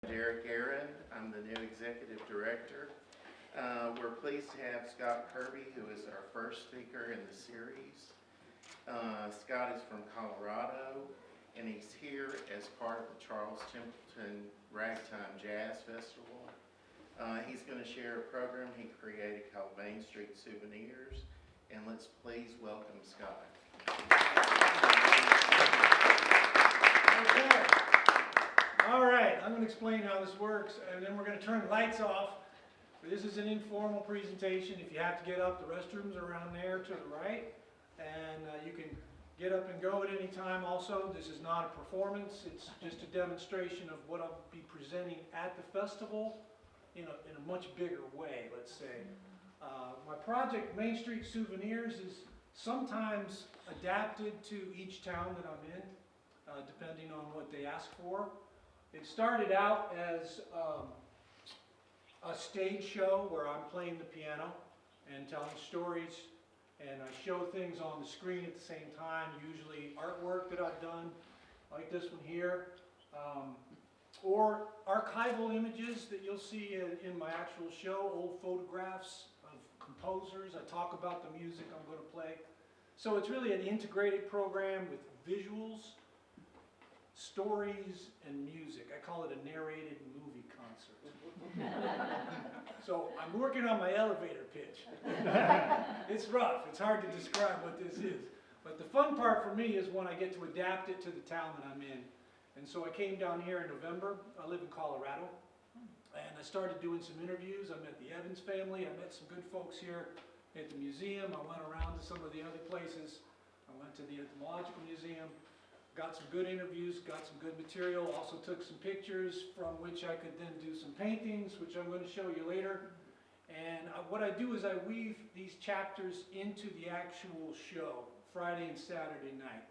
Derek Aaron. I'm the new executive director. We're pleased to have Scott Kirby, who is our first speaker in the series. Scott is from Colorado, and he's here as part of the Templeton Ragtime Jazz Festival. He's going to share a program he created called Main Street Souvenirs, and let's please welcome Scott. Okay. All right, I'm going to explain how this works, and then we're going to turn the lights off. This is an informal presentation. If you have to get up, the restrooms are around there to the right, and you can get up and go at any time also. This is not a performance. It's just a demonstration of what I'll be presenting at the festival in a much bigger way, let's say. My project, Main Street Souvenirs, is sometimes adapted to each town that I'm in, depending on what they ask for. It started out as a stage show where I'm playing the piano and telling stories, and I show things on the screen at the same time, usually artwork that I've done, like this one here, or archival images that you'll see in my actual show, old photographs of composers. I talk about the music I'm going to play. So it's really an integrated program with visuals, stories, and music. I call it a narrated movie concert. So I'm working on my elevator pitch. It's rough. It's hard to describe what this is. But the fun part for me is when I get to adapt it to the town that I'm in. And so I came down here in November. I live in Colorado. And I started doing some interviews. I met the Evans family. I met some good folks here at the museum. I went around to some of the other places. I went to the Entomological Museum. Got some good interviews, got some good material, also took some pictures from which I could then do some paintings, which I'm going to show you later. And what I do is I weave these chapters into the actual show, Friday and Saturday night.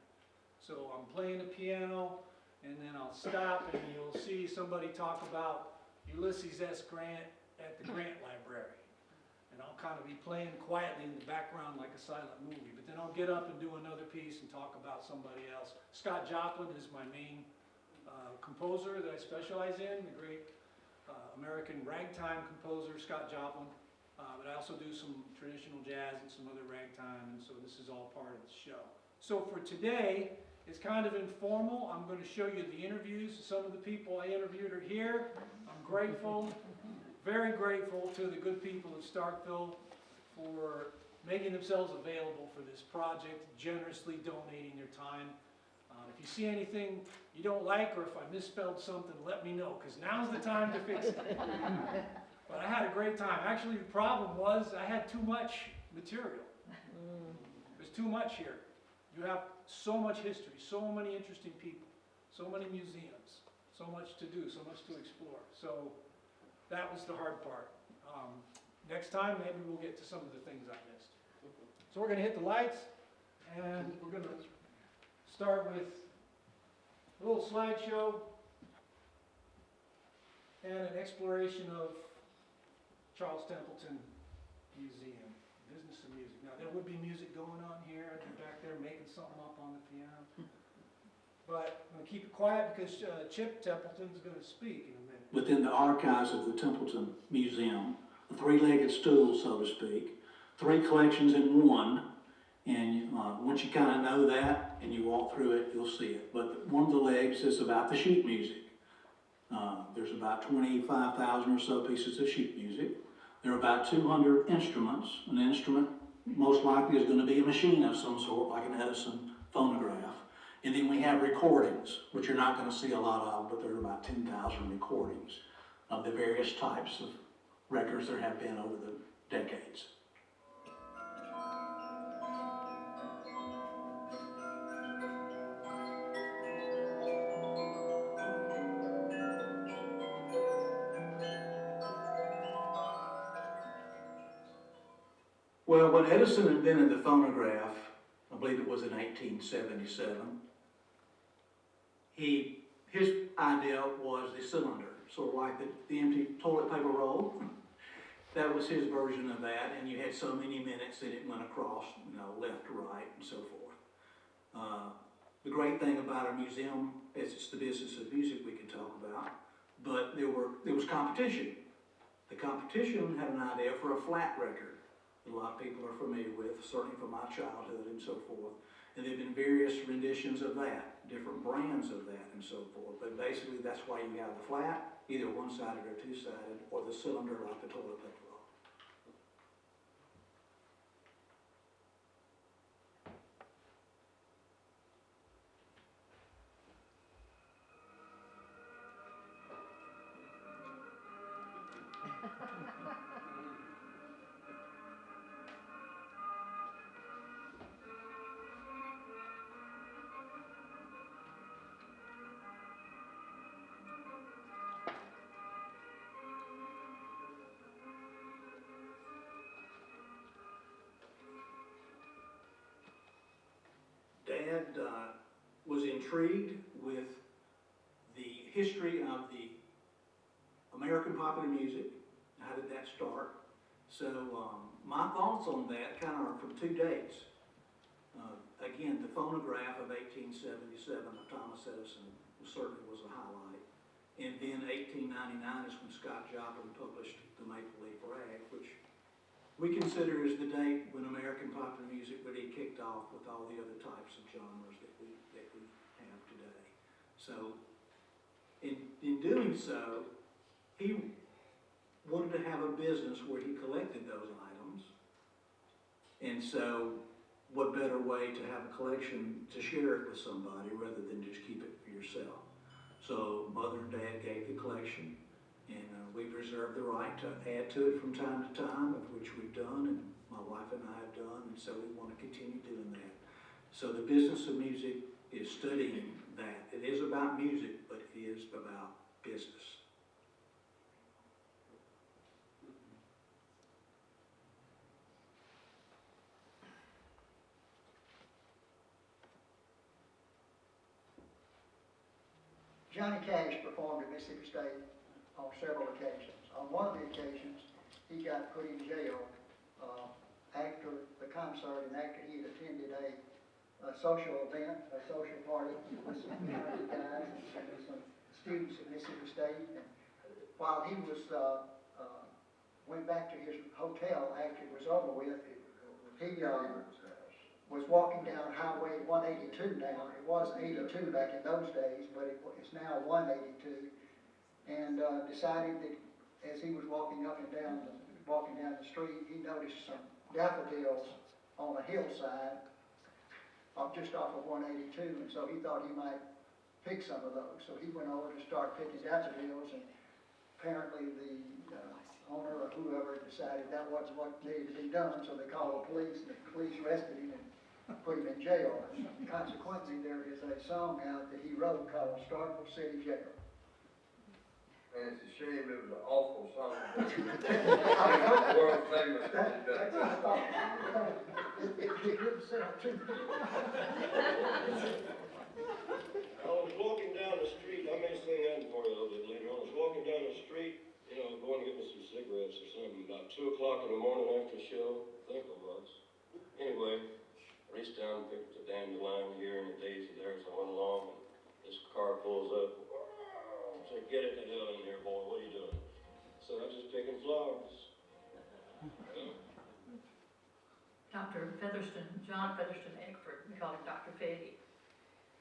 So I'm playing the piano, and then I'll stop and you'll see somebody talk about Ulysses S. Grant at the Grant Library. And I'll kind of be playing quietly in the background like a silent movie. But then I'll get up and do another piece and talk about somebody else. Scott Joplin is my main composer that I specialize in, the great American ragtime composer, Scott Joplin. But I also do some traditional jazz and some other ragtime, and so this is all part of the show. So for today, it's kind of informal. I'm going to show you the interviews. Some of the people I interviewed are here. I'm grateful. Very grateful to the good people of Starkville for making themselves available for this project, generously donating their time. If you see anything you don't like, or if I misspelled something, let me know, because now's the time to fix it. But I had a great time. Actually, the problem was I had too much material. There's too much here. You have so much history, so many interesting people, so many museums, so much to do, so much to explore. So that was the hard part. Next time, maybe we'll get to some of the things I missed. So we're going to hit the lights, and we're going to start with a little slideshow and an exploration of Charles Templeton Museum, Business of Music. Now, there would be music going on here. I'd be back there making something up on the piano. But I'm going to keep it quiet because Chip Templeton's going to speak in a minute. Within the archives of the Templeton Museum, a three-legged stool, so to speak, three collections in one, and once you kind of know that and you walk through it, you'll see it. But one of the legs is about the sheet music. There's about 25,000 or so pieces of sheet music. There are about 200 instruments. An instrument most likely is going to be a machine of some sort, like an Edison phonograph. And then we have recordings, which you're not going to see a lot of, but there are about 10,000 recordings of the various types of records there have been over the decades. Well, when Edison invented the phonograph, I believe it was in 1877, his idea was the cylinder, sort of like the empty toilet paper roll. That was his version of that, and you had so many minutes that it went across, left to right and so forth. The great thing about a museum is it's the business of music we can talk about. but there was competition. The competition had an idea for a flat record that a lot of people are familiar with, certainly from my childhood and so forth. And there have been various renditions of that, different brands of that and so forth. But basically that's why you have the flat, either one-sided or two-sided, or the cylinder like the toilet paper roll. Dad was intrigued with the history of the American popular music. How did that start? So my thoughts on that kind of are from two dates. Again, the phonograph of 1877 of Thomas Edison certainly was a highlight. And then 1899 is when Scott Joplin published the Maple Leaf Rag, which we consider as the date when American popular music really kicked off with all the other types of genres that we have today. So in doing so, he wanted to have a business where he collected those items. And so what better way to have a collection to share it with somebody rather than just keep it for yourself. So Mother and Dad gave the collection, and we've reserved the right to add to it from time to time, of which we've done, and my wife and I have done, and so we want to continue doing that. So the business of music is studying that. It is about music, but it is about business. Johnny Cash performed at Mississippi State on several occasions. On one of the occasions, he got put in jail after the concert and after he had attended a social event, a social party with some community guys and some students at Mississippi State. And while he was went back to his hotel after it was over with, he was walking down Highway 182 now. It was 82 back in those days, but it's now 182. And decided that as he was walking up and down the street, he noticed some daffodils on a hillside just off of 182, and so he thought he might pick some of those. So he went over to start picking daffodils, and apparently the owner or whoever decided that wasn't what needed to be done, so they called the police, and the police arrested him and put him in jail. And consequently, there is a song out that he wrote called Starkville City Jail. And it's a shame, it was an awful song. World famous. It didn't sound too good. I was walking down the street, I may sing that for you a little bit later on. I was walking down the street, going to get me some cigarettes or something, about 2 o'clock in the morning after the show, I think it was. Anyway, I reached down and picked a dandelion here and a daisy there, so I went along, and this car pulls up. I said, "Get it the hell in here, boy, what are you doing?" So I was just picking flowers. Dr. Featherston, John Featherston Eckford, we call him Dr. Fetty,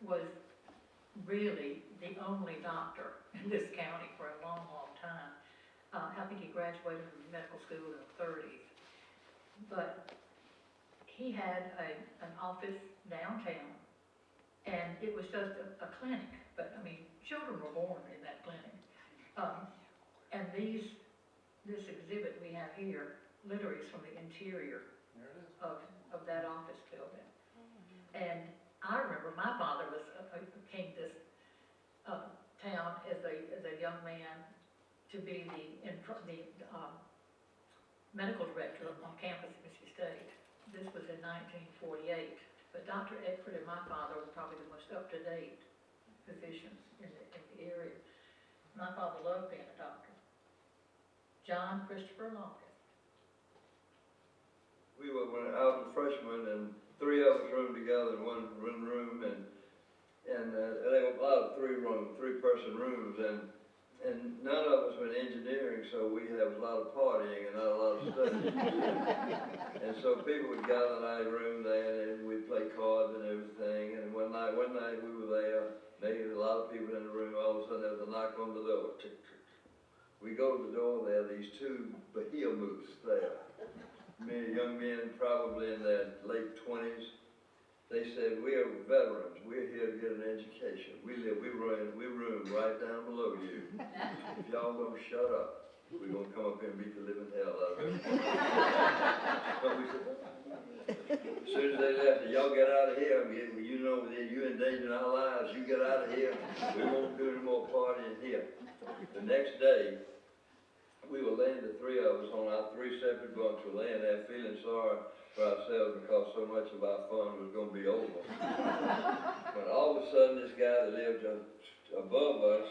was really the only doctor in this county for a long, long time. I think he graduated from medical school in the 30s. But he had an office downtown, and it was just a clinic. But, I mean, children were born in that clinic. And this exhibit we have here literally is from the interior of that office building. And I remember my father came to this town as a young man to be the medical director on campus at Mississippi State. This was in 1948. But Dr. Eckford and my father were probably the most up-to-date physicians in the area. My father loved being a doctor. John Christopher Longest. When I was a freshman, and 3 of us roomed together in one room, and they were a lot of 3-person rooms, and And none of us were in engineering, so we have a lot of partying and not a lot of studying. And so people would gather in our room there, and we'd play cards and everything. And one night we were there, maybe a lot of people in the room. All of a sudden there was a knock on the door. Tick, tick, tick. We go to the door, there are these two behemoths there. Young men, probably in their late 20s. They said, "We are veterans. We're here to get an education. We room right down below you. If y'all don't shut up, we're gonna come up here and beat the living hell out of you." But we said, as soon as they left, "Y'all get out of here. You know you're endangering our lives. You get out of here. We won't do any more partying here." The next day, we were laying, the three of us, on our three separate bunks. We're laying there feeling sorry for ourselves because so much of our fun was going to be over. But all of a sudden, this guy that lived above us,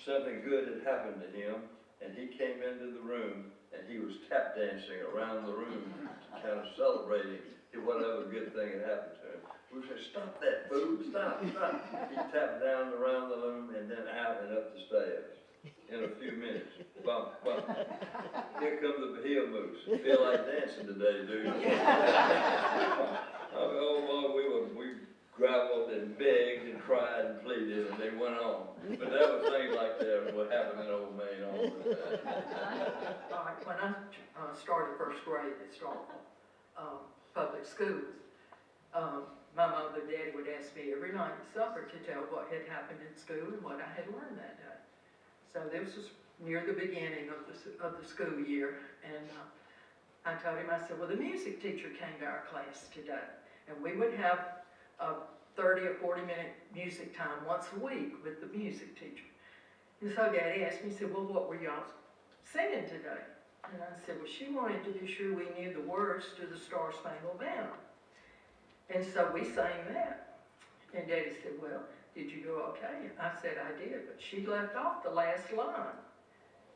something good had happened to him, and he came into the room, and he was tap dancing around the room, kind of celebrating whatever good thing had happened to him. We said, "Stop that, fool, stop, stop." He tapped down around the room and then out and up the stairs. In a few minutes, bump, bump. Here come the behemoths. Feel like dancing today, dude. Oh boy, we grovelled and begged and cried and pleaded, and they went on. But there were things like that and what happened in Old Main all the time. When I started first grade at Starkville public schools, my mother and daddy would ask me every night at supper to tell what had happened in school and what I had learned that day. So this was near the beginning of the school year, and I told him, I said, "Well, the music teacher came to our class today, and we would have a 30 or 40-minute music time once a week with the music teacher." And so Daddy asked me, he said, "Well, what were y'all singing today?" And I said, "Well, she wanted to be sure we knew the words to the Star Spangled Banner." And so we sang that. And Daddy said, "Well, did you do okay?" I said, "I did, but she left off the last line."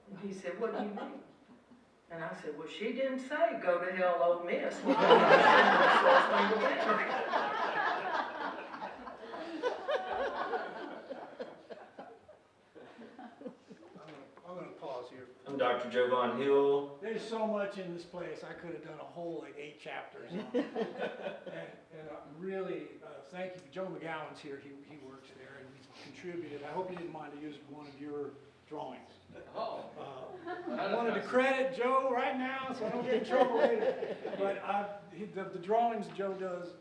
And he said, "What do you mean?" And I said, "Well, she didn't say, 'Go to hell, Ole Miss.'" I'm gonna pause here. I'm Dr. Jovan Hill. There's so much in this place, I could have done a whole 8 chapters on it. And really, thank you. Joe McGowan's here, he works there, and he's contributed. I hope you didn't mind to use one of your drawings. I wanted to credit Joe right now, so I don't get in trouble later. But the drawings Joe does,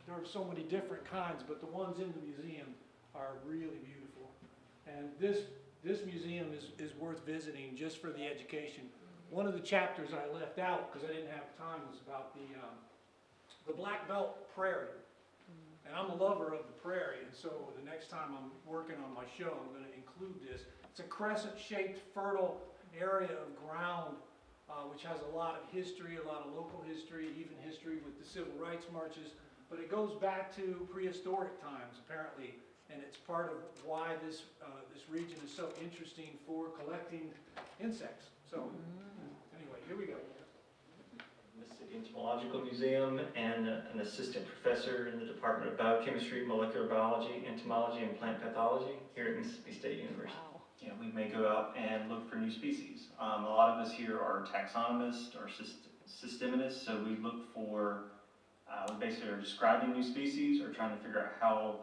there are so many different kinds, but the ones in the museum are really beautiful. And this museum is worth visiting just for the education. One of the chapters I left out, because I didn't have time, was about the Black Belt Prairie. And I'm a lover of the prairie, and so the next time I'm working on my show, I'm going to include this. It's a crescent-shaped, fertile area of ground, which has a lot of history, a lot of local history, even history with the civil rights marches. But it goes back to prehistoric times, apparently, and it's part of why this region is so interesting for collecting insects. So, anyway, here we go. Mississippi Entomological Museum and an assistant professor in the Department of Biochemistry, Molecular Biology, Entomology, and Plant Pathology here at Mississippi State University. You know, we may go out and look for new species. A lot of us here are taxonomists or systematists, so we look for, we basically are describing new species or trying to figure out how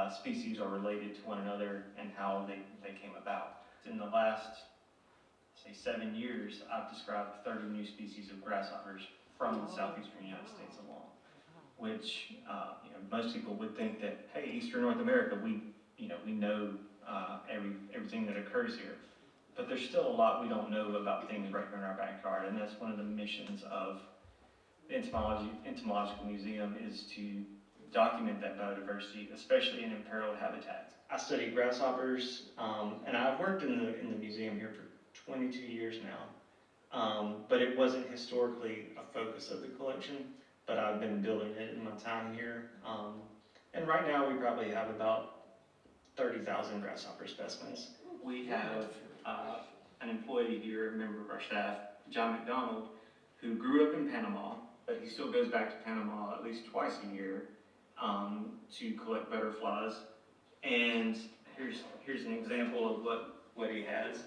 species are related to one another and how they came about. In the last, say, 7 years, I've described 30 new species of grasshoppers from the southeastern United States alone, which most people would think that, hey, Eastern North America, we know everything that occurs here, but there's still a lot we don't know about things right here in our backyard, and that's one of the missions of the Entomological Museum, is to document that biodiversity, especially in imperiled habitats. I study grasshoppers, and I've worked in the museum here for 22 years now, but it wasn't historically a focus of the collection, but I've been building it in my time here, and right now we probably have about 30,000 grasshopper specimens. We have an employee here, a member of our staff, John McDonald, who grew up in Panama, but he still goes back to Panama at least twice a year to collect butterflies. And here's an example of what he has.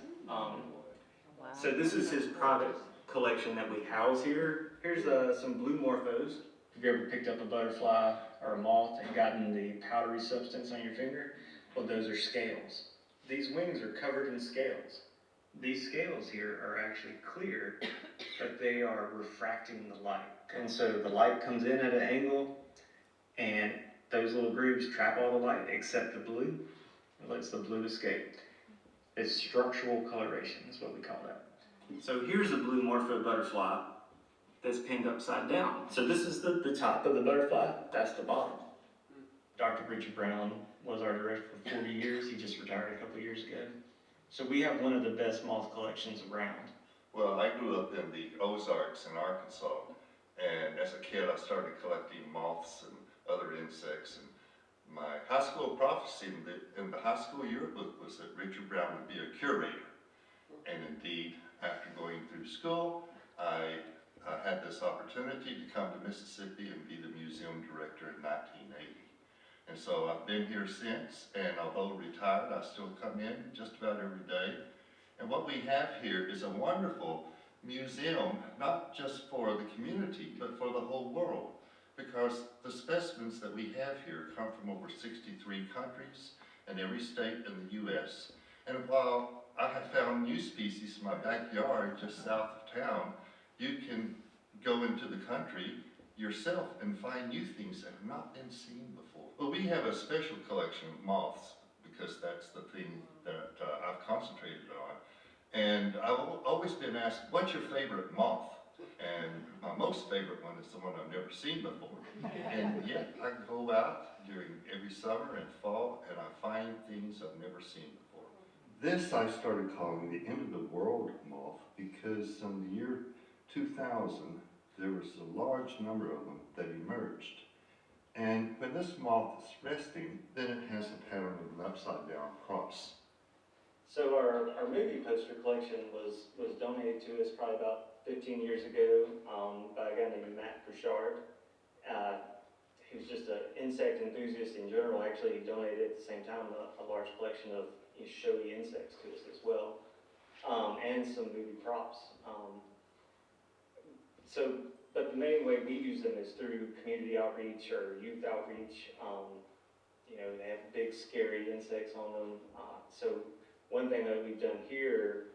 So this is his private collection that we house here. Here's some blue morphos. Have you ever picked up a butterfly or a moth and gotten the powdery substance on your finger? Well, those are scales. These wings are covered in scales. These scales here are actually clear, but they are refracting the light. And so the light comes in at an angle, and those little grooves trap all the light except the blue. It lets the blue escape. It's structural coloration, is what we call that. So here's a blue morpho butterfly that's pinned upside down. So this is the top of the butterfly, that's the bottom. Dr. Richard Brown was our director for 40 years. He just retired a couple of years ago. So we have one of the best moth collections around. Well, I grew up in the Ozarks in Arkansas, and as a kid I started collecting moths and other insects. And my high school prophecy in the high school yearbook was that Richard Brown would be a curator. And indeed, after going through school, I had this opportunity to come to Mississippi and be the museum director in 1980. And so I've been here since, and although retired, I still come in just about every day. And what we have here is a wonderful museum, not just for the community, but for the whole world. Because the specimens that we have here come from over 63 countries and every state in the U.S. And while I have found new species in my backyard just south of town, you can go into the country yourself and find new things that have not been seen before. Well, we have a special collection of moths because that's the thing that I've concentrated on. And I've always been asked, what's your favorite moth? And my most favorite one is the one I've never seen before. And yet I go out during every summer and fall and I find things I've never seen before. This I started calling the end of the world moth because in the year 2000 there was a large number of them that emerged. And when this moth is resting, then it has a pattern of an upside down cross. So our movie poster collection was donated to us probably about 15 years ago by a guy named Matt Bouchard. He was just an insect enthusiast in general. Actually, he donated at the same time a large collection of showy insects to us as well, and some movie props. But the main way we use them is through community outreach or youth outreach. They have big, scary insects on them. So one thing that we've done here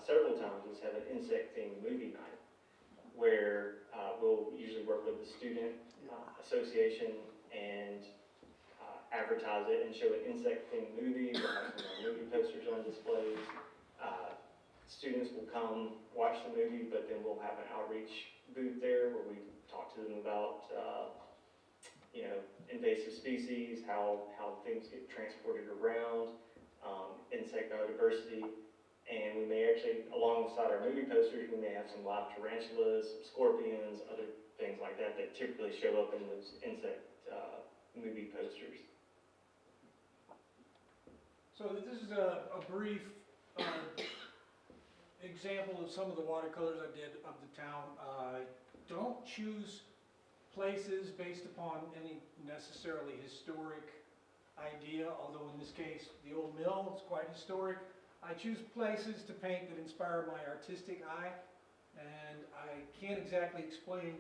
several times is have an insect-themed movie night where we'll usually work with the student association and advertise it and show an insect-themed movie. We'll have some movie posters on displays. Students will come watch the movie, but then we'll have an outreach booth there where we talk to them about invasive species, how things get transported around, insect biodiversity, and we may actually, alongside our movie posters, we may have some live tarantulas, scorpions, other things like that that typically show up in those insect movie posters. So this is a brief example of some of the watercolors I did of the town. Don't choose places based upon any necessarily historic idea, although in this case the old mill is quite historic. I choose places to paint that inspire my artistic eye, and I can't exactly explain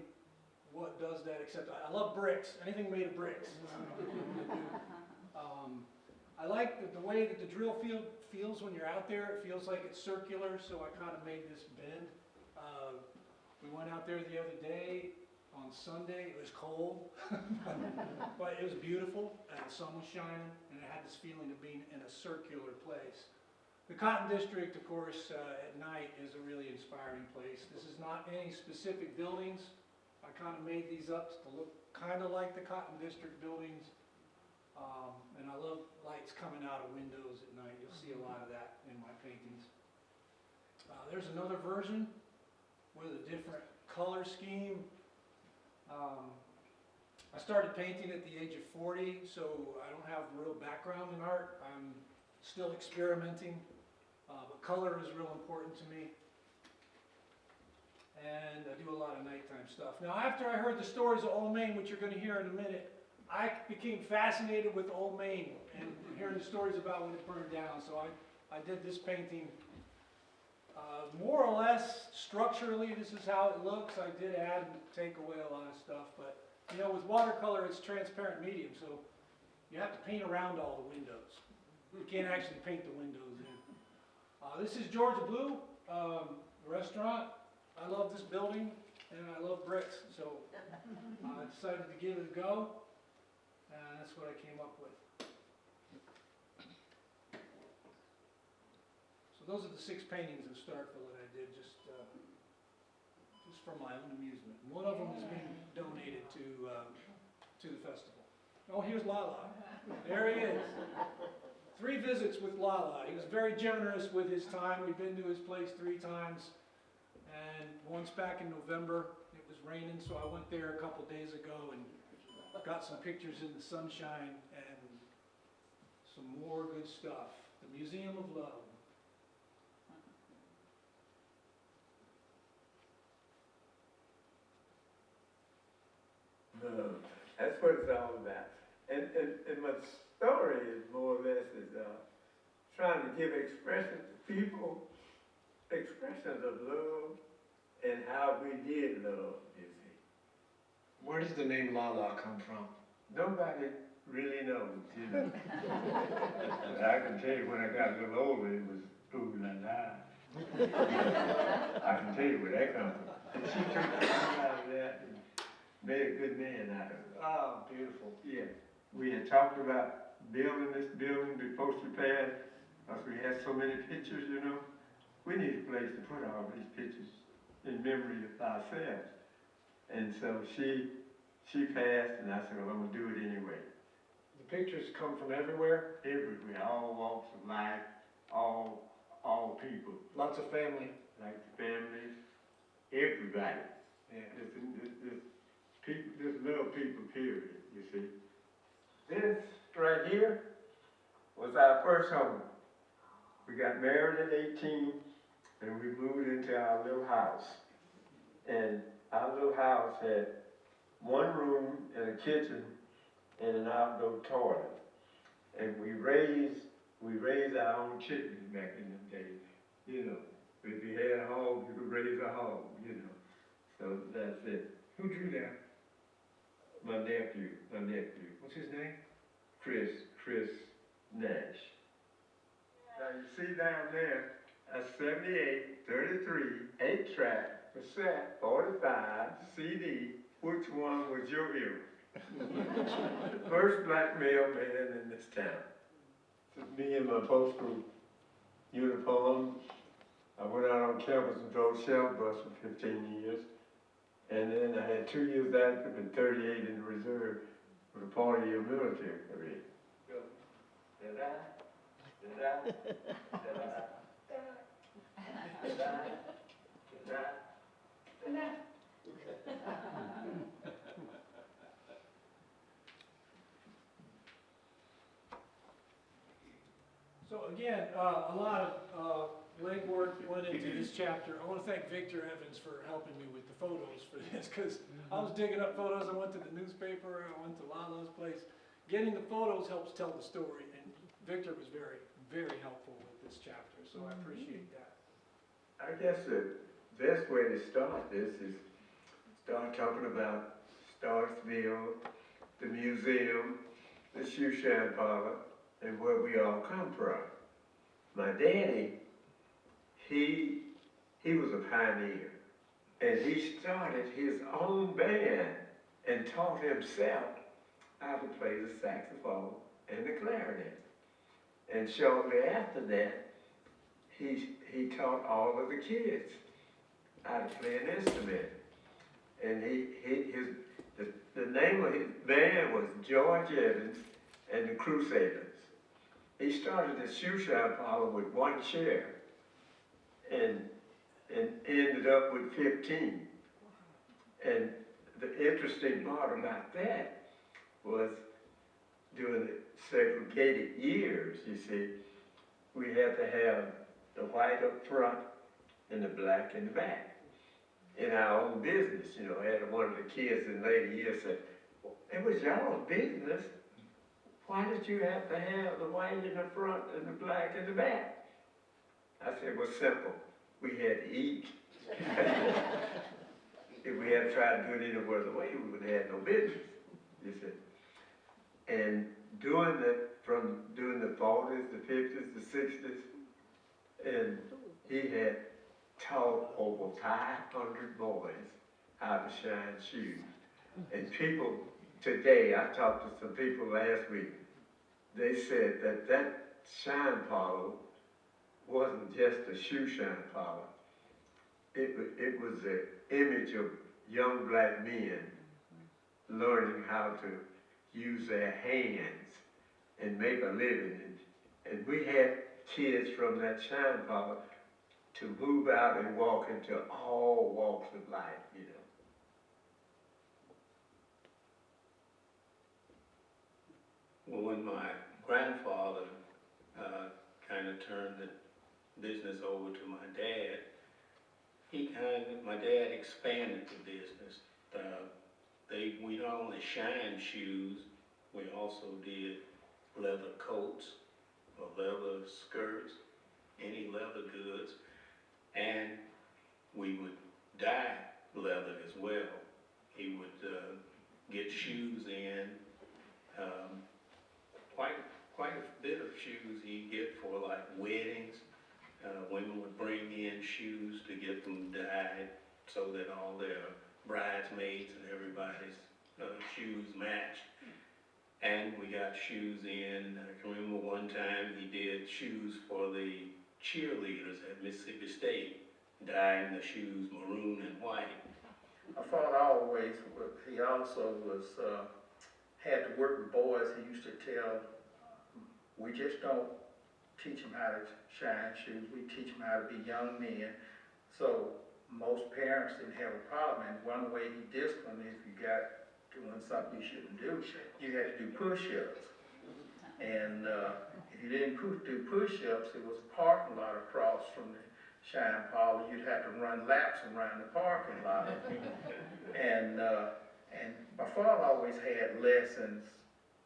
what does that, except I love bricks, anything made of bricks. I like the way that the drill field feels when you're out there. It feels like it's circular, so I kind of made this bend. We went out there the other day on Sunday. It was cold, but it was beautiful, and the sun was shining, and it had this feeling of being in a circular place. The Cotton District, of course, at night is a really inspiring place. This is not any specific buildings. I kind of made these up to look kind of like the Cotton District buildings. And I love lights coming out of windows at night. You'll see a lot of that in my paintings. There's another version with a different color scheme. I started painting at the age of 40, so I don't have a real background in art. I'm still experimenting, but color is real important to me. And I do a lot of nighttime stuff. Now, after I heard the stories of Old Main, which you're going to hear in a minute, I became fascinated with Old Main and hearing the stories about when it burned down. So I did this painting More or less, structurally, this is how it looks. I did add and take away a lot of stuff, but, you know, with watercolor, it's transparent medium, so you have to paint around all the windows. You can't actually paint the windows in. This is Georgia Blue restaurant. I love this building, and I love bricks, so I decided to give it a go, and that's what I came up with. So those are the 6 paintings of Starkville that I did just for my own amusement. One of them has been donated to the festival. Oh, here's Lala. There he is. 3 visits with Lala. He was very generous with his time. We've been to his place 3 times, and once back in November. It was raining, so I went there a couple days ago and got some pictures in the sunshine and some more good stuff. The Museum of Love. That's what it's all about. And my story is more or less is trying to give expression to people, expressions of love, and how we did love, you see. Where does the name Lala come from? Nobody really knows, you know. But I can tell you when I got a little older, it was ooh la la. I can tell you where that comes from. And she took the fun out of that and made a good man out of it. Oh, beautiful. Yeah, we had talked about building this building before she passed, because we had so many pictures, you know. We need a place to put all these pictures in memory of ourselves. And so she passed, and I said, well, I'm gonna do it anyway. The pictures come from everywhere? Everywhere, all walks of life, all people. Lots of family? Like families, everybody. Yeah. Just love people, period, you see. This right here was our first home. We got married at 18, and we moved into our little house. And our little house had 1 room and a kitchen and an outdoor toilet. And we raised our own chickens back in them days, you know. If you had a hog, you could raise a hog, you know. So that's it. Who drew that? My nephew. What's his name? Chris Nash. Now you see down there, a 78, 33, 8-track, cassette, 45, CD. Which one was your era? The first black male man in this town. This is me in my postal uniform. I went out on campus and drove shell bus for 15 years. And then I had 2 years active and 38 in the reserve for the part of your military career. Go. Da-da, da-da, da-da, da-da, da-da, da-da. So again, a lot of legwork went into this chapter. I want to thank Victor Evans for helping me with the photos for this, because I was digging up photos. I went to the newspaper, I went to Lala's place. Getting the photos helps tell the story, and Victor was very, very helpful with this chapter, so I appreciate that. I guess the best way to start this is start talking about Starksville, the museum, the shoe shine parlor, and where we all come from. My daddy, he was a pioneer, and he started his own band and taught himself how to play the saxophone and the clarinet. And shortly after that, he taught all of the kids how to play an instrument. And the name of his band was George Evans and the Crusaders. He started the shoe shine parlor with 1 chair and ended up with 15. And the interesting part about that was during the segregated years, you see, we had to have the white up front and the black in the back. In our own business, you know, I had one of the kids in later years said, well, it was y'all's business. Why did you have to have the white in the front and the black in the back? I said, well, simple. we had to eat. If we had tried to do it any other way, we would have had no business, you see. And doing the 40s, the 50s, the 60s, and he had taught over 500 boys how to shine shoes. And people today, I talked to some people last week, they said that shine polish wasn't just a shoe shine polish. It was an image of young black men learning how to use their hands and make a living. And we had kids from that shine polish to move out and walk into all walks of life, you know. Well, when my grandfather kind of turned the business over to my dad, my dad expanded the business. We not only shined shoes, we also did leather coats or leather skirts, any leather goods, and we would dye leather as well. He would get shoes in, quite a bit of shoes he'd get for like weddings. Women would bring in shoes to get them dyed so that all their bridesmaids and everybody's shoes matched. And we got shoes in. I can remember one time he did shoes for the cheerleaders at Mississippi State, dyeing the shoes maroon and white. My father always, he also was, had to work with boys. He used to tell, we just don't teach them how to shine shoes, we teach them how to be young men. So most parents didn't have a problem, and one way he disciplined, if you got doing something you shouldn't do, you had to do push-ups. And if you didn't do push-ups, there was a parking lot across from the shine parlor. You'd have to run laps around the parking lot. And my father always had lessons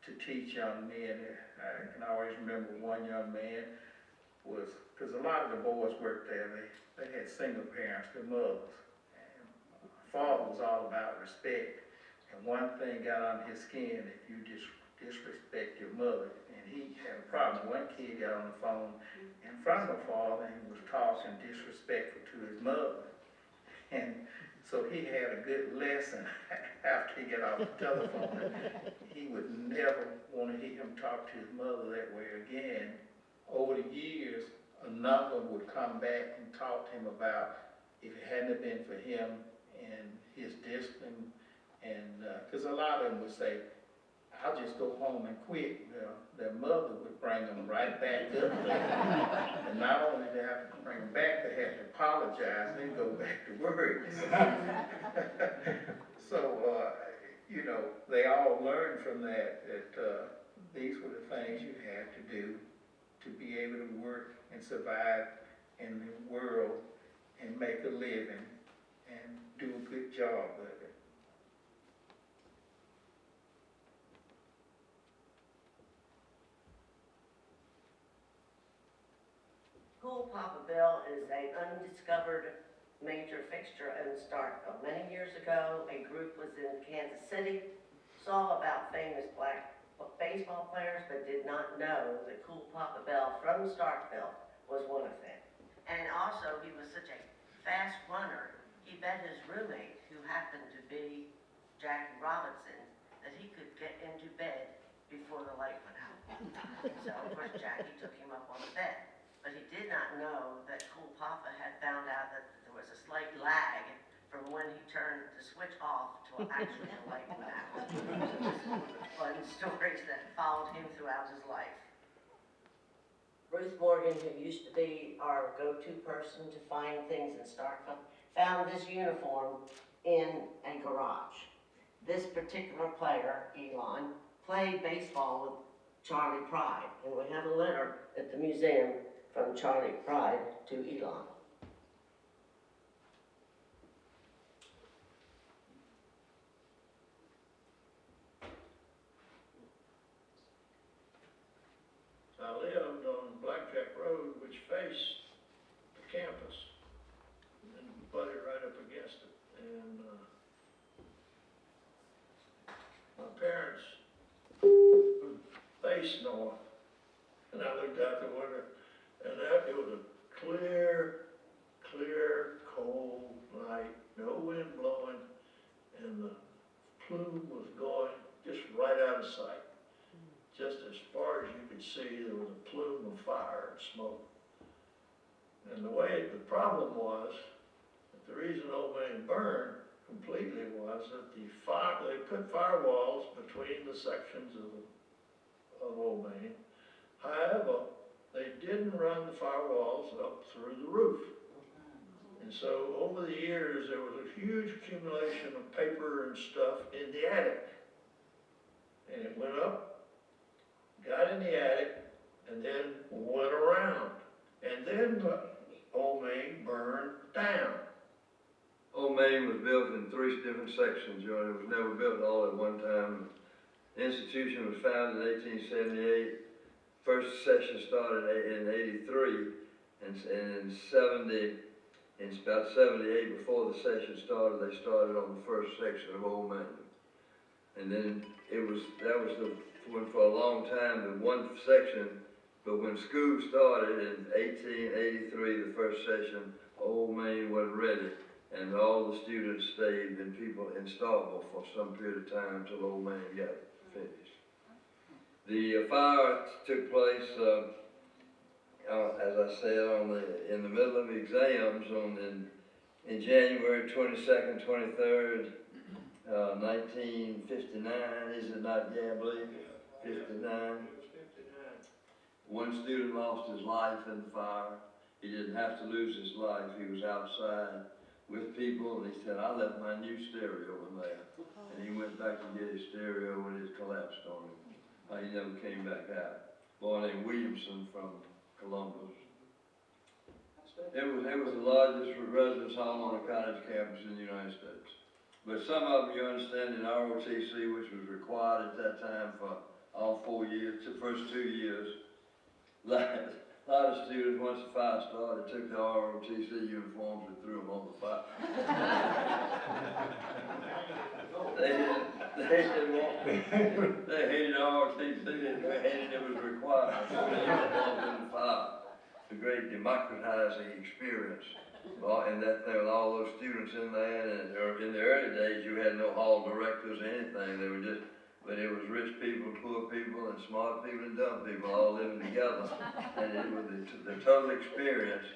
to teach young men. I can always remember one young man was, because a lot of the boys worked there, they had single parents, their mothers. And my father was all about respect. And one thing got on his skin, if you disrespect your mother. And he had a problem. One kid got on the phone in front of my father and he was talking disrespectful to his mother. And so he had a good lesson after he got off the telephone. He would never want to hear him talk to his mother that way again. Over the years, a number would come back and talk to him about if it hadn't been for him and his discipline, and because a lot of them would say, I'll just go home and quit. Well, their mother would bring them right back up. And not only did they have to bring them back, they had to apologize and then go back to work. So, you know, they all learned from that these were the things you had to do to be able to work and survive in the world and make a living and do a good job of it. Cool Papa Bill is an undiscovered major fixture in Starkville. Many years ago, a group was in Kansas City, saw about famous black baseball players, but did not know that Cool Papa Bill from Starkville was one of them. And also, he was such a fast runner, he bet his roommate, who happened to be Jackie Robinson, that he could get into bed before the light went out. So, of course, Jackie took him up on the bet. But he did not know that Cool Papa had found out that there was a slight lag from when he turned the switch off to actually the light went out. So this is one of the fun stories that followed him throughout his life. Ruth Morgan, who used to be our go-to person to find things in Starkville, found this uniform in a garage. This particular player, Elon, played baseball with Charlie Pride, and we have a letter at the museum from Charlie Pride to Elon. I lived on Blackjack Road, which faced the campus. And I looked out the window, and it was a clear, cold night, no wind blowing, and the plume was going just right out of sight. Just as far as you could see, there was a plume of fire and smoke. And the problem was, that the reason Old Main burned completely was that they put firewalls between the sections of Old Main. However, they didn't run the firewalls up through the roof. And so over the years, there was a huge accumulation of paper and stuff in the attic. And it went up, got in the attic, and then went around. And then Old Main burned down. Old Main was built in 3 different sections, you know, it was never built all at one time. The institution was founded in 1878. First session started in 83, and in about 78, before the session started, they started on the first section of Old Main. And then that was the one for a long time, the one section, but when school started in 1883, the first session, Old Main wasn't ready, and all the students stayed and people in Starkville for some period of time till Old Main got finished. The fire took place, as I said, in the middle of exams in January 22nd, 23rd, 1959, is it not? Yeah, I believe 59. One student lost his life in the fire. He didn't have to lose his life. He was outside with people, and he said, "I left my new stereo in there." And he went back to get his stereo, and it collapsed on him. He never came back out. A boy named Williamson from Columbus. It was the largest residence hall on a college campus in the United States. But some of them, you understand, in ROTC, which was required at that time for all 4 years, the first 2 years, a lot of students, once the fire started, took the ROTC uniforms and threw them on the fire. They hated ROTC, they hated it was required. They involved in the fire. It's a great democratizing experience. And that thing with all those students in there, and in the early days, you had no hall directors or anything. They were just, but it was rich people, poor people, and smart people and dumb people all living together. And it was the total experience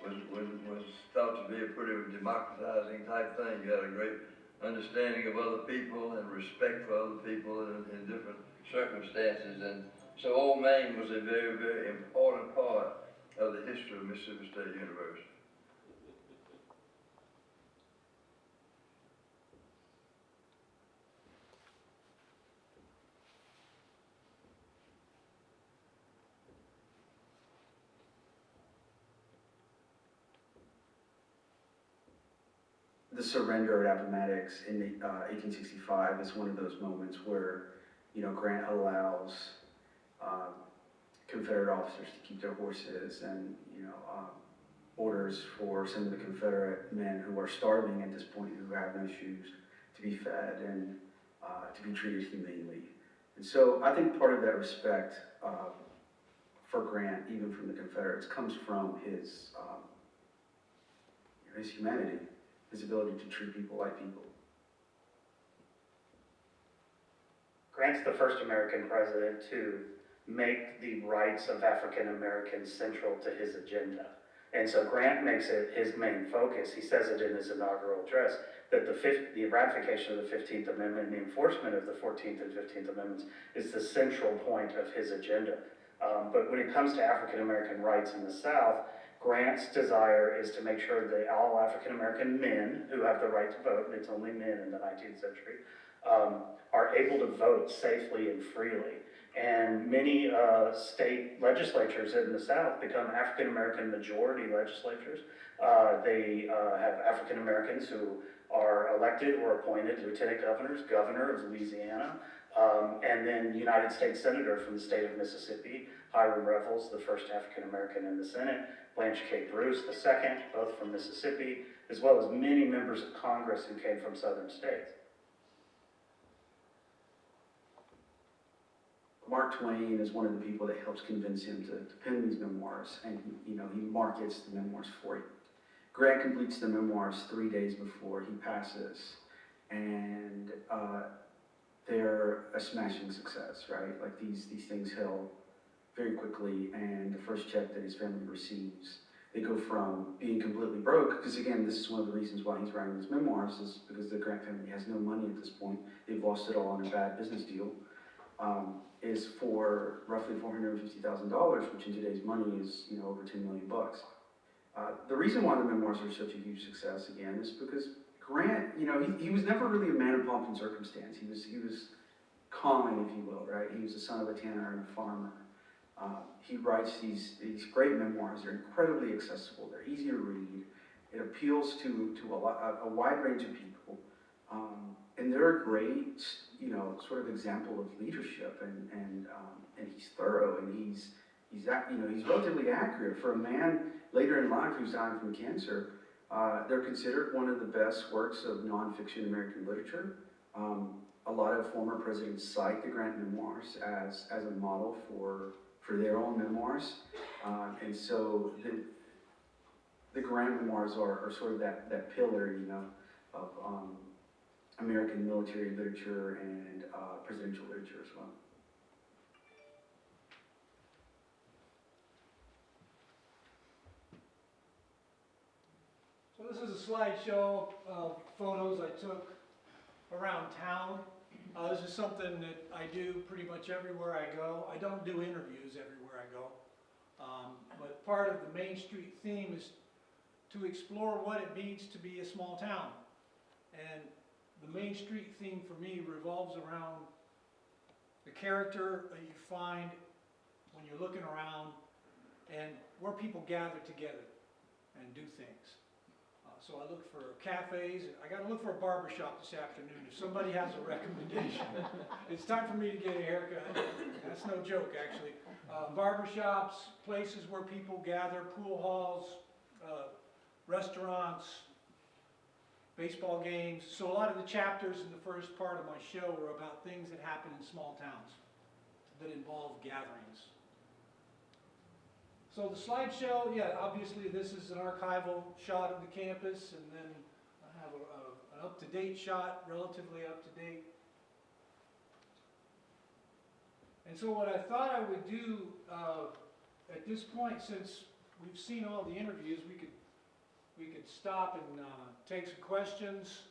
was thought to be a pretty democratizing type thing. You had a great understanding of other people and respect for other people in different circumstances. And so Old Main was a very, very important part of the history of Mississippi State University. The surrender at Appomattox in 1865 is one of those moments where, you know, Grant allows Confederate officers to keep their horses, and, you know, orders for some of the Confederate men who are starving at this point, who have no shoes, to be fed and to be treated humanely. And so I think part of that respect for Grant, even from the Confederates, comes from his humanity. His ability to treat people like people. Grant's the first American president to make the rights of African Americans central to his agenda. And so Grant makes it his main focus. He says it in his inaugural address, that the ratification of the 15th Amendment and the enforcement of the 14th and 15th Amendments is the central point of his agenda. But when it comes to African American rights in the South, Grant's desire is to make sure that all African American men who have the right to vote, and it's only men in the 19th century, are able to vote safely and freely. And many state legislatures in the South become African American majority legislatures. They have African Americans who are elected or appointed lieutenant governors, governor of Louisiana, and then United States Senator from the state of Mississippi, Hiram Revels, the first African American in the Senate, Blanche K. Bruce, the second, both from Mississippi, as well as many members of Congress who came from southern states. Mark Twain is one of the people that helps convince him to pen these memoirs, and he markets the memoirs for him. Grant completes the memoirs 3 days before he passes, and they're a smashing success, right? Like these things sell very quickly, and the first check that his family receives, they go from being completely broke, because again, this is one of the reasons why he's writing his memoirs, is because the Grant family has no money at this point. They've lost it all on a bad business deal. Is for roughly $450,000, which in today's money is over $10 million bucks. The reason why the memoirs are such a huge success again is because Grant, he was never really a man of pomp and circumstance. He was common, if you will, right? He was the son of a tanner and a farmer. He writes these great memoirs. They're incredibly accessible. They're easy to read. It appeals to a wide range of people, and they're a great, sort of example of leadership. And he's thorough, and he's relatively accurate for a man later in life who's dying from cancer. They're considered one of the best works of nonfiction American literature. A lot of former presidents cite the Grant memoirs as a model for their own memoirs. And so the Grant memoirs are sort of that pillar, of American military literature and presidential literature as well. So this is a slideshow of photos I took around town. This is something that I do pretty much everywhere I go. I don't do interviews everywhere I go, but part of the Main Street theme is to explore what it means to be a small town. And the Main Street theme for me revolves around the character that you find when you're looking around and where people gather together and do things. So I look for cafes. I got to look for a barbershop this afternoon if somebody has a recommendation. It's time for me to get a haircut. That's no joke, actually. Barbershops, places where people gather, pool halls, restaurants, baseball games. So a lot of the chapters in the first part of my show are about things that happen in small towns that involve gatherings. So the slideshow, yeah, obviously this is an archival shot of the campus, and then I have an up-to-date shot, relatively up-to-date. And so what I thought I would do at this point, since we've seen all the interviews, we could stop and take some questions,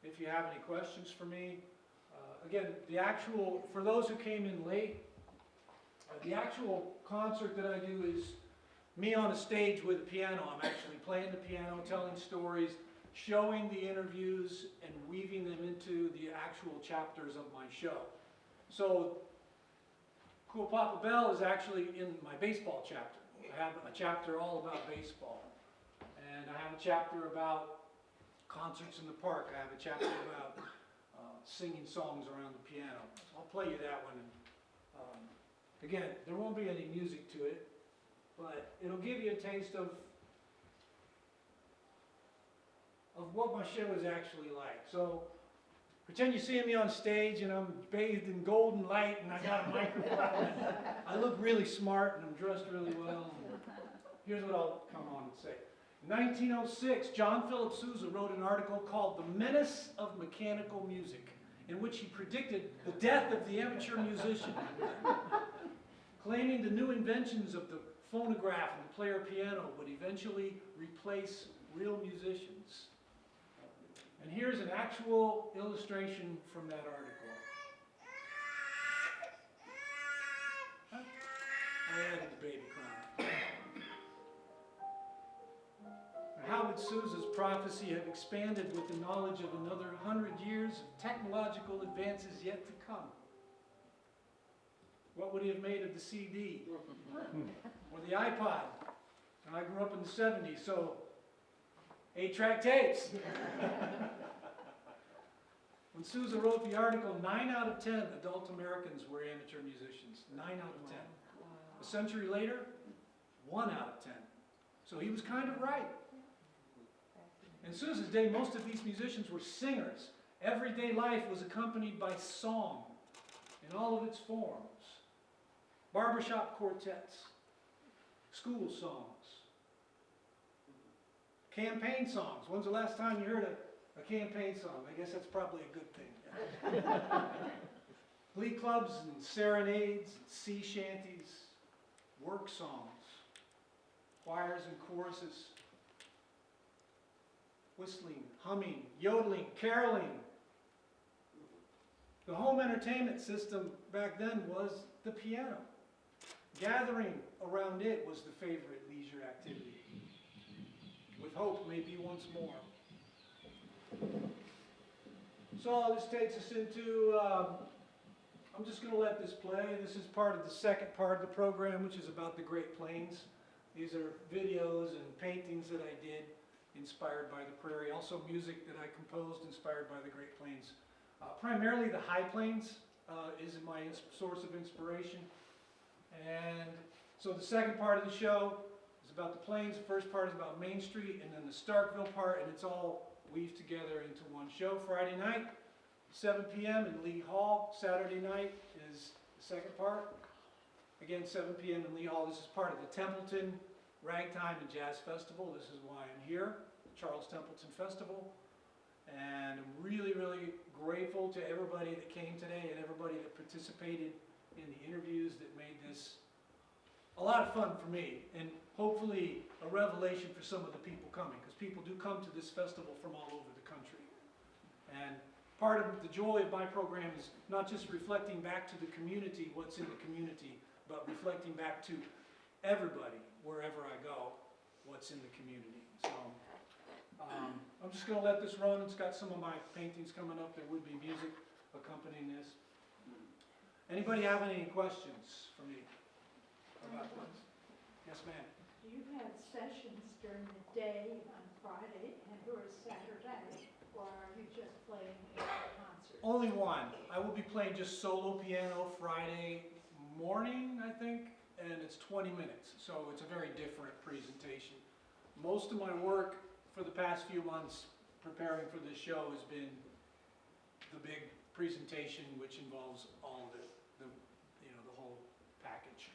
if you have any questions for me. Again, for those who came in late, the actual concert that I do is me on a stage with a piano. I'm actually playing the piano, telling stories, showing the interviews, and weaving them into the actual chapters of my show. So, Cool Papa Bell is actually in my baseball chapter. I have a chapter all about baseball. And I have a chapter about concerts in the park. I have a chapter about singing songs around the piano. So I'll play you that one. And, again, there won't be any music to it, but it'll give you a taste of what my show is actually like. So pretend you're seeing me on stage and I'm bathed in golden light and I got a microphone. I look really smart and I'm dressed really well. Here's what I'll come on and say. In 1906, John Philip Sousa wrote an article called The Menace of Mechanical Music, in which he predicted the death of the amateur musician, claiming the new inventions of the phonograph and the player piano would eventually replace real musicians. And here's an actual illustration from that article. I added the baby crying. How would Sousa's prophecy have expanded with the knowledge of another 100 years of technological advances yet to come? What would he have made of the CD? Or the iPod? And I grew up in the 70s, so 8-track tapes. When Sousa wrote the article, 9 out of 10 adult Americans were amateur musicians. 9 out of 10. A century later, 1 out of 10. So he was kind of right. In Sousa's day, most of these musicians were singers. Everyday life was accompanied by song in all of its forms. barbershop quartets, school songs, campaign songs. When's the last time you heard a campaign song? I guess that's probably a good thing. Glee clubs and serenades, sea shanties, work songs, choirs and choruses, whistling, humming, yodeling, caroling. The home entertainment system back then was the piano. Gathering around it was the favorite leisure activity, with hope maybe once more. So this takes us into, I'm just going to let this play. This is part of the second part of the program, which is about the Great Plains. These are videos and paintings that I did, inspired by the prairie. Also music that I composed, inspired by the Great Plains. Primarily the High Plains is my source of inspiration. And so the second part of the show is about the plains. The first part is about Main Street, and then the Starkville part, and it's all weaved together into one show. Friday night, 7 p.m. in Lee Hall. Saturday night is the second part. Again, 7 p.m. in Lee Hall. This is part of the Templeton Ragtime and Jazz Festival. This is why I'm here, the Charles Templeton Festival. And I'm really, really grateful to everybody that came today and everybody that participated in the interviews that made this a lot of fun for me, and hopefully a revelation for some of the people coming, because people do come to this festival from all over the country. And part of the joy of my program is not just reflecting back to the community what's in the community, but reflecting back to everybody, wherever I go, what's in the community. So I'm just going to let this run. It's got some of my paintings coming up. There would be music accompanying this. Anybody have any questions for me about this? Yes, ma'am. Do you have sessions during the day on Friday and or Saturday, or are you just playing at concerts? Only one. I will be playing just solo piano Friday morning, I think, and it's 20 minutes, so it's a very different presentation. Most of my work for the past few months preparing for this show has been the big presentation, which involves all the whole package.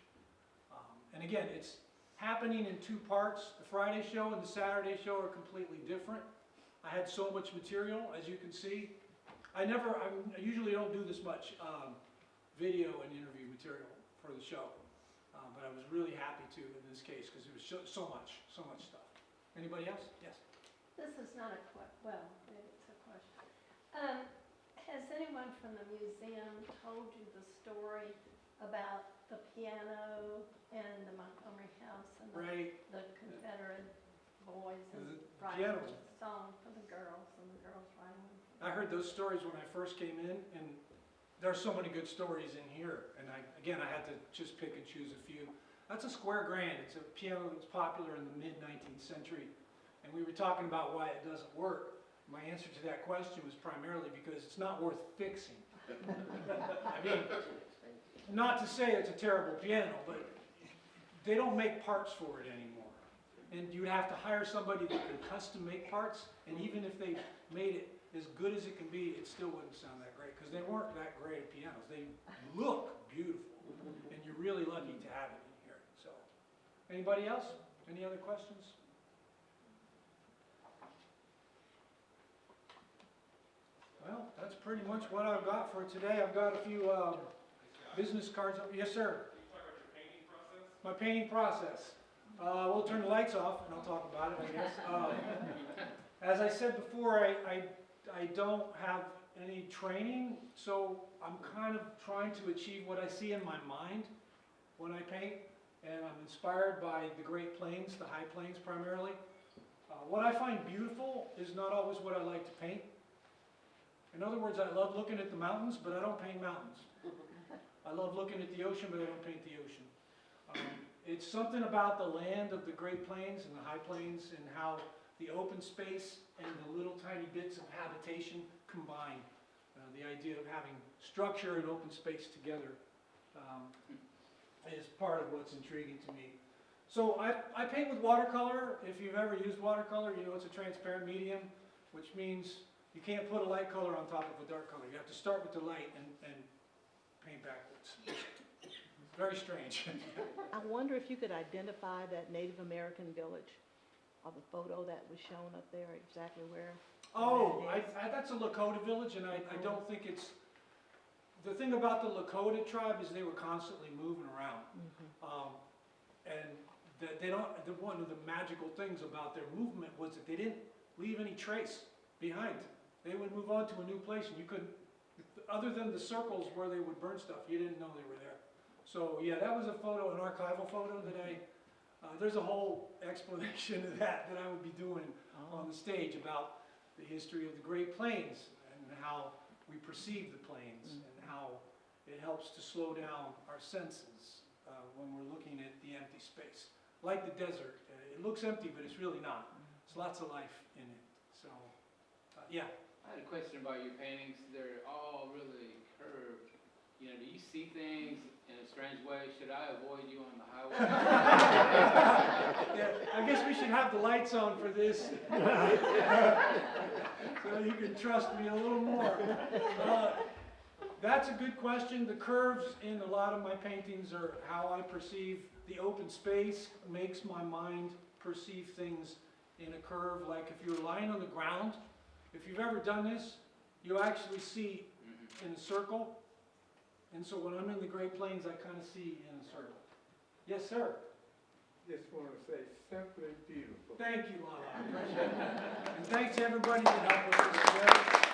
And again, it's happening in two parts. The Friday show and the Saturday show are completely different. I had so much material, as you can see. I usually don't do this much video and interview material for the show, but I was really happy to in this case because there was so much stuff. Anybody else? Yes. This is not a well, maybe it's a question. Has anyone from the museum told you the story about the piano and the Montgomery House and the Confederate boys and writing a song for the girls and the girls writing? I heard those stories when I first came in, and there are so many good stories in here. And I had to just pick and choose a few. That's a square grand. It's a piano that was popular in the mid-19th century. And we were talking about why it doesn't work. My answer to that question was primarily because it's not worth fixing. I mean, not to say it's a terrible piano, but they don't make parts for it anymore. And you'd have to hire somebody that can custom make parts, and even if they made it as good as it can be, it still wouldn't sound that great, because they weren't that great at pianos. They look beautiful, and you're really lucky to have it in here. So, anybody else? Any other questions? Well, that's pretty much what I've got for today. I've got a few business cards up. Yes, sir. Can you talk about your painting process? My painting process. We'll turn the lights off and I'll talk about it, I guess. As I said before, I don't have any training, so I'm kind of trying to achieve what I see in my mind when I paint, and I'm inspired by the Great Plains, the High Plains primarily. What I find beautiful is not always what I like to paint. In other words, I love looking at the mountains, but I don't paint mountains. I love looking at the ocean, but I don't paint the ocean. It's something about the land of the Great Plains and the High Plains and how the open space and the little tiny bits of habitation combine. The idea of having structure and open space together is part of what's intriguing to me. So I paint with watercolor. If you've ever used watercolor, you know it's a transparent medium, which means you can't put a light color on top of a dark color. You have to start with the light and paint backwards. It's very strange. I wonder if you could identify that Native American village, or the photo that was shown up there, exactly where? Oh, that is. that's a Lakota village, and I don't think it's, the thing about the Lakota tribe is they were constantly moving around. And one of the magical things about their movement was that they didn't leave any trace behind. They would move on to a new place, and you couldn't, other than the circles where they would burn stuff, you didn't know they were there. So yeah, that was a photo, an archival photo that there's a whole explanation of that I would be doing on the stage about the history of the Great Plains and how we perceive the plains and how it helps to slow down our senses when we're looking at the empty space. Like the desert, it looks empty, but it's really not. There's lots of life in it. So, yeah. I had a question about your paintings. They're all really curved. You know, do you see things in a strange way? Should I avoid you on the highway? Yeah, I guess we should have the lights on for this. So you can trust me a little more. That's a good question. The curves in a lot of my paintings are how I perceive the open space, makes my mind perceive things in a curve. Like if you're lying on the ground, if you've ever done this, you actually see in a circle. And so when I'm in the Great Plains, I kind of see in a circle. Yes, sir? Just want to say, simply beautiful. Thank you, Lala. I appreciate it. And thanks to everybody that helped with this.